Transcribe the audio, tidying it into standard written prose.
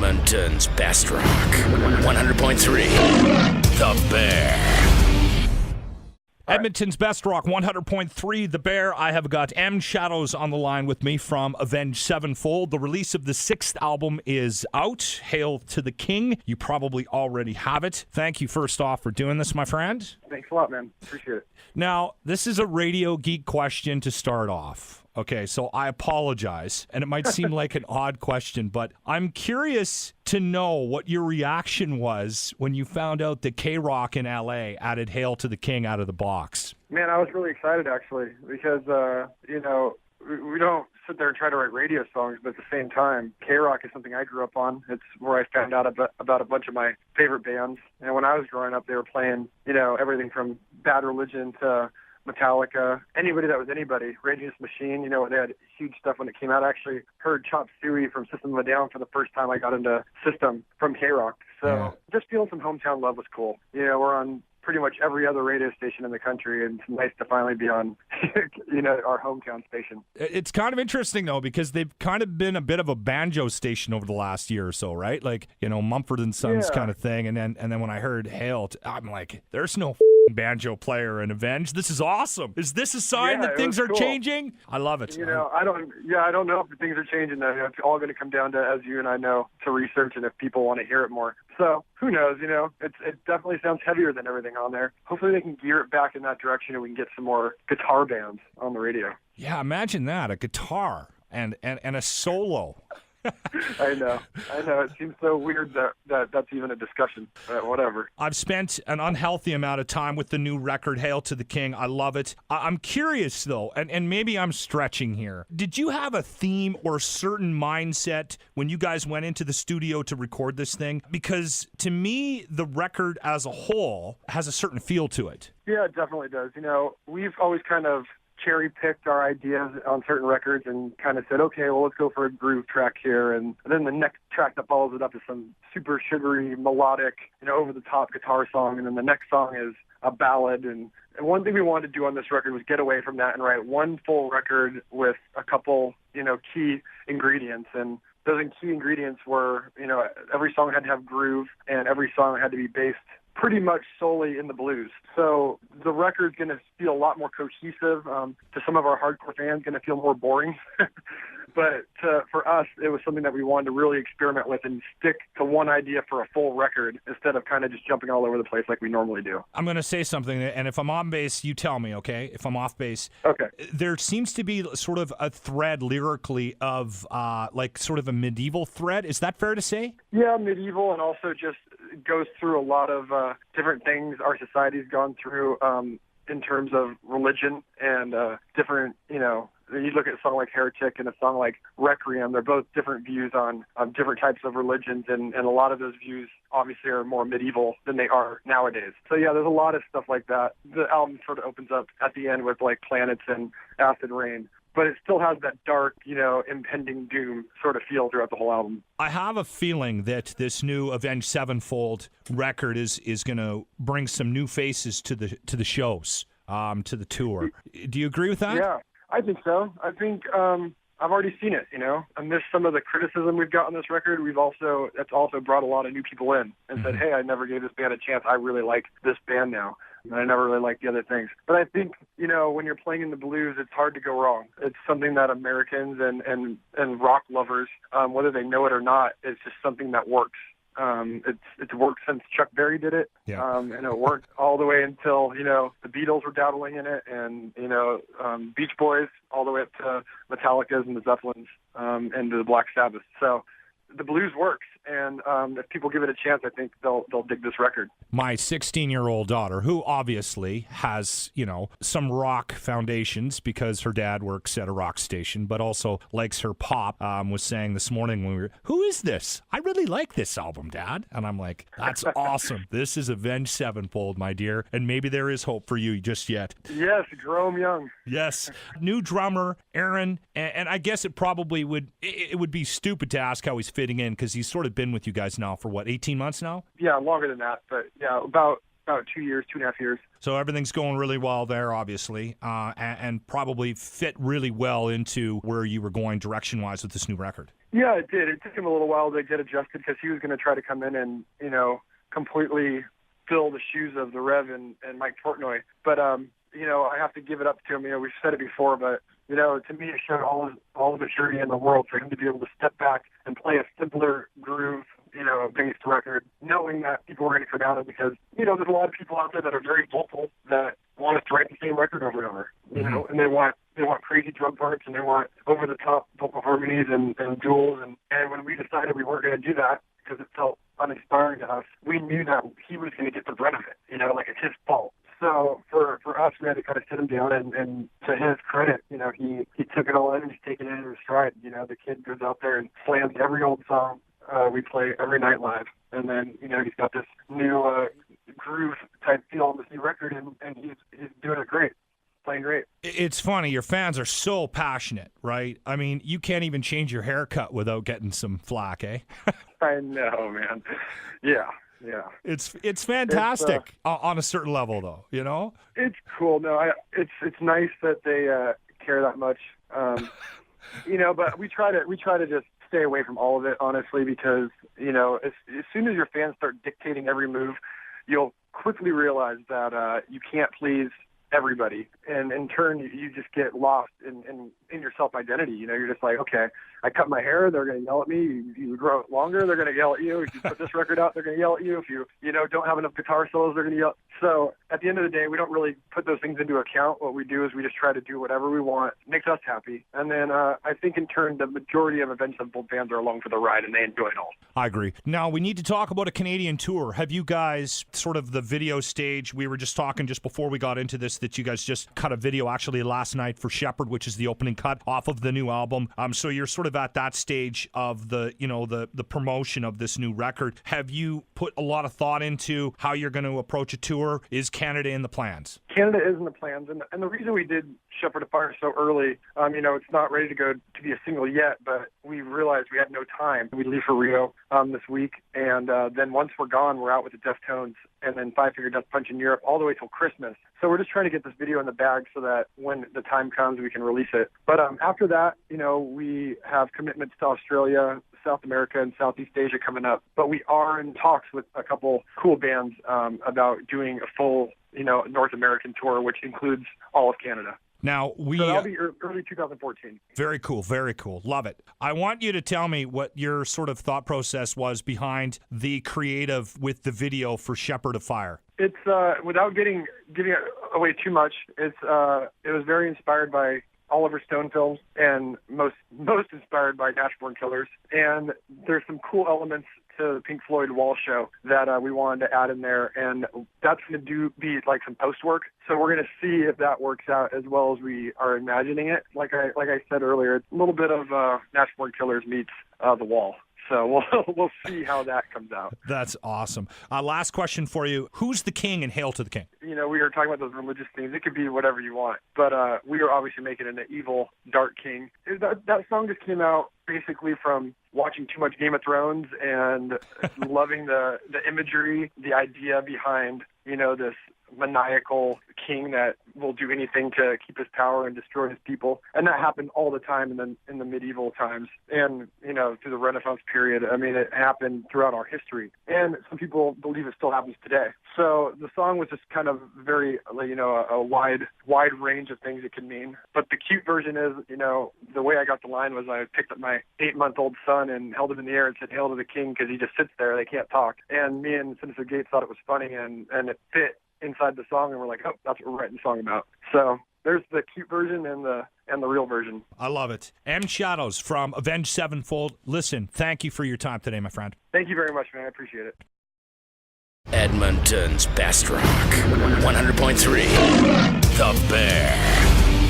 Edmonton's best rock. 100.3 The Bear. Edmonton's best rock, 100.3 The Bear. I have got M Shadows on the line with me from Avenged Sevenfold. The release of the 6th album is out. Hail to the King. You probably already have it. Thank you first off for doing this, my friend. Thanks a lot, man. Appreciate it. Now, this is a radio geek question to start off. Okay, so I apologize, and it might seem like an odd question, but I'm curious to know what your reaction was when you found out that K-Rock in LA added Hail to the King out of the box. Man, I was really excited, actually, because, we don't sit there and try to write radio songs, but at the same time, K-Rock is something I grew up on. It's where I found out about a bunch of my favorite bands. And when I was growing up, they were playing, everything from Bad Religion to Metallica, anybody that was anybody. Rage Against the Machine, they had huge stuff when it came out. I actually heard Chop Suey from System of a Down for the first time I got into System from K-Rock. So just feeling some hometown love was cool. We're on pretty much every other radio station in the country, and it's nice to finally be on, our hometown station. It's kind of interesting, though, because they've kind of been a bit of a banjo station over the last year or so, right? Like, Mumford and Sons kind of thing. And then when I heard Hail, I'm like, there's no banjo player in Avenged. This is awesome. Is this a sign that things are changing? I love it. I don't know if things are changing. It's all going to come down to, as you and I know, to research and if people want to hear it more. So who knows? It definitely sounds heavier than everything on there. Hopefully they can gear it back in that direction and we can get some more guitar bands on the radio. Yeah, imagine that, a guitar and a solo. I know. It seems so weird that that's even a discussion, but whatever. I've spent an unhealthy amount of time with the new record, Hail to the King. I love it. I'm curious, though, and maybe I'm stretching here. Did you have a theme or a certain mindset when you guys went into the studio to record this thing? Because to me, the record as a whole has a certain feel to it. Yeah, it definitely does. We've always kind of cherry-picked our ideas on certain records and kind of said, okay, well, let's go for a groove track here. And then the next track that follows it up is some super sugary, melodic, over-the-top guitar song. And then the next song is a ballad. And one thing we wanted to do on this record was get away from that and write one full record with a couple, key ingredients. And those key ingredients were, every song had to have groove and every song had to be based pretty much solely in the blues. So the record's going to feel a lot more cohesive. To some of our hardcore fans, going to feel more boring. But for us, it was something that we wanted to really experiment with and stick to one idea for a full record instead of kind of just jumping all over the place like we normally do. I'm going to say something, and if I'm on base, you tell me, okay? If I'm off base. Okay. There seems to be sort of a thread lyrically of sort of a medieval thread. Is that fair to say? Yeah, medieval, and also just goes through a lot of different things our society's gone through in terms of religion and different, you look at a song like Heretic and a song like Requiem, they're both different views on different types of religions, and a lot of those views obviously are more medieval than they are nowadays. So yeah, there's a lot of stuff like that. The album sort of opens up at the end with like Planets and Acid Rain, but it still has that dark, impending doom sort of feel throughout the whole album. I have a feeling that this new Avenged Sevenfold record is going to bring some new faces to the shows, to the tour. Do you agree with that? Yeah, I think so. I think I've already seen it, Amidst some of the criticism we've got on this record, that's also brought a lot of new people in and said, hey, I never gave this band a chance. I really like this band now. And I never really liked the other things. But I think, when you're playing in the blues, it's hard to go wrong. It's something that Americans and rock lovers, whether they know it or not, it's just something that works. It's worked since Chuck Berry did it, and it worked all the way until, the Beatles were dabbling in it, and, Beach Boys, all the way up to Metallica's and the Zeppelins, and to the Black Sabbath. So the blues works, and if people give it a chance, I think they'll dig this record. My 16-year-old daughter, who obviously has, some rock foundations because her dad works at a rock station, but also likes her pop, was saying this morning when we were, who is this? I really like this album, Dad. And I'm like, that's awesome. This is Avenged Sevenfold, my dear, and maybe there is hope for you just yet. Yes, Jerome Young. Yes. New drummer, Aaron, and I guess it probably would be stupid to ask how he's fitting in because he's sort of been with you guys now for 18 months now? Yeah, longer than that, but yeah, about 2 years, 2.5 years. So everything's going really well there, obviously, and probably fit really well into where you were going direction-wise with this new record. Yeah, it did. It took him a little while to get adjusted because he was going to try to come in and, completely fill the shoes of the Rev and Mike Portnoy. But, I have to give it up to him. We've said it before, but, to me it showed all the maturity in the world for him to be able to step back and play a simpler groove, based record, knowing that people were going to come down because, there's a lot of people out there that are very vocal that want us to write the same record over and over, and they want crazy drum parts and they want over-the-top vocal harmonies and duels. And when we decided we weren't going to do that because it felt uninspiring to us, we knew that he was going to get the brunt of it, like it's his fault. So for us, we had to kind of sit him down, and to his credit, he took it all in and he's taken it in his stride. The kid goes out there and slams every old song we play every night live. And then, he's got this new groove type feel on this new record, and he's doing it great. Playing great. It's funny, your fans are so passionate, right? I mean, you can't even change your haircut without getting some flack, eh? I know, man. Yeah. It's fantastic on a certain level, though, It's cool. No, it's nice that they care that much. But we try to just stay away from all of it, honestly, because, as soon as your fans start dictating every move, you'll quickly realize that you can't please everybody, and in turn you just get lost in your self-identity. You're just like, okay, I cut my hair, they're going to yell at me. You grow it longer, they're going to yell at you. If you put this record out, they're going to yell at you. If you don't have enough guitar solos, they're going to yell. So at the end of the day, we don't really put those things into account. What we do is we just try to do whatever we want, makes us happy, and then I think in turn the majority of Avenged Sevenfold fans are along for the ride and they enjoy it all. I agree. Now we need to talk about a Canadian tour. Have you guys sort of the video stage? We were just talking just before we got into this that you guys just cut a video actually last night for Shepherd, which is the opening cut off of the new album. So you're sort of at that stage of the the promotion of this new record. Have you put a lot of thought into how you're going to approach a tour? Is Canada in the plans? Canada is in the plans, and the reason we did Shepherd of Fire so early, it's not ready to go to be a single yet, but we realized we had no time. We leave for Rio this week, and then once we're gone, we're out with the Deftones and then Five Finger Death Punch in Europe all the way till Christmas. So we're just trying to get this video in the bag so that when the time comes, we can release it. But after that, we have commitments to Australia, South America, and Southeast Asia coming up. But we are in talks with a couple cool bands about doing a full, North American tour, which includes all of Canada. Now, so that'll be early 2014. Very cool, very cool. Love it. I want you to tell me what your sort of thought process was behind the creative with the video for Shepherd of Fire. It's, without giving it away too much, it was very inspired by Oliver Stone films and most inspired by Nashborn Killers. And there's some cool elements to the Pink Floyd Wall show that we wanted to add in there, and that's going to be like some post work. So we're going to see if that works out as well as we are imagining it. Like I said earlier, it's a little bit of Nashborn Killers meets The Wall. So we'll see how that comes out. That's awesome. Last question for you. Who's the king in Hail to the King? We were talking about those religious things. It could be whatever you want. But we are obviously making it an evil, dark king. That song just came out basically from watching too much Game of Thrones and loving the imagery, the idea behind, this maniacal king that will do anything to keep his power and destroy his people. And that happened all the time in the medieval times and, through the Renaissance period. I mean, it happened throughout our history. And some people believe it still happens today. So the song was just kind of very, a wide range of things it can mean. But the cute version is, the way I got the line was I picked up my 8-month-old son and held him in the air and said, "Hail to the king," because he just sits there. They can't talk. And me and Sinister Gates thought it was funny and it fit inside the song, and we're like, oh, that's what we're writing the song about. So there's the cute version and the real version. I love it. M. Shadows from Avenged Sevenfold. Listen, thank you for your time today, my friend. Thank you very much, man. I appreciate it. Edmonton's best rock. 100.3. The Bear.